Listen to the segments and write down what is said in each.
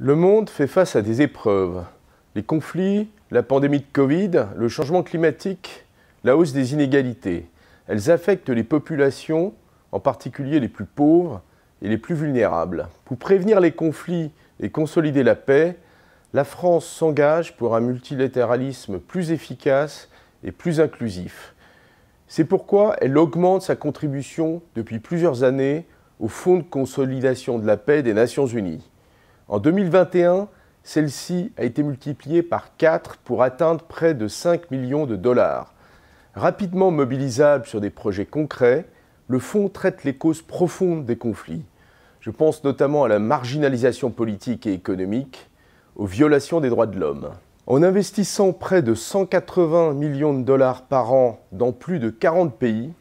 Le monde fait face à des épreuves. Les conflits, la pandémie de Covid, le changement climatique, la hausse des inégalités. Elles affectent les populations, en particulier les plus pauvres et les plus vulnérables. Pour prévenir les conflits et consolider la paix, la France s'engage pour un multilatéralisme plus efficace et plus inclusif. C'est pourquoi elle augmente sa contribution depuis plusieurs années au Fonds de consolidation de la paix des Nations Unies. En 2021, celle-ci a été multipliée par 4 pour atteindre près de 5 millions de dollars. Rapidement mobilisable sur des projets concrets, le fonds traite les causes profondes des conflits. Je pense notamment à la marginalisation politique et économique, aux violations des droits de l'homme. En investissant près de 180 millions de dollars par an dans plus de 40 pays,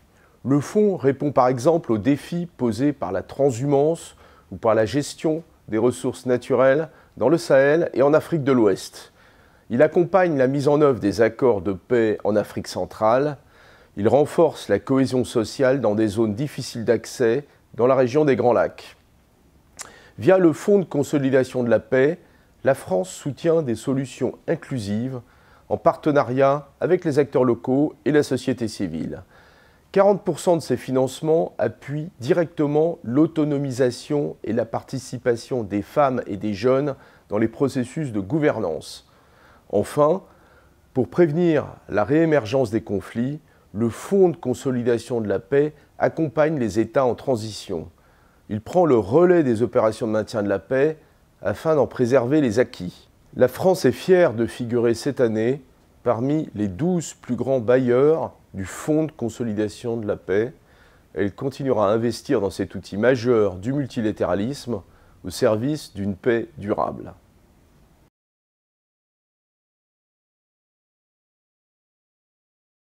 le fonds répond par exemple aux défis posés par la transhumance ou par la gestion des ressources naturelles dans le Sahel et en Afrique de l'Ouest. Il accompagne la mise en œuvre des accords de paix en Afrique centrale. Il renforce la cohésion sociale dans des zones difficiles d'accès dans la région des Grands Lacs. Via le Fonds de consolidation de la paix, la France soutient des solutions inclusives en partenariat avec les acteurs locaux et la société civile. 40% de ces financements appuient directement l'autonomisation et la participation des femmes et des jeunes dans les processus de gouvernance. Enfin, pour prévenir la réémergence des conflits, le Fonds de consolidation de la paix accompagne les États en transition. Il prend le relais des opérations de maintien de la paix afin d'en préserver les acquis. La France est fière de figurer cette année parmi les 12 plus grands bailleurs du Fonds de consolidation de la paix. Elle continuera à investir dans cet outil majeur du multilatéralisme au service d'une paix durable.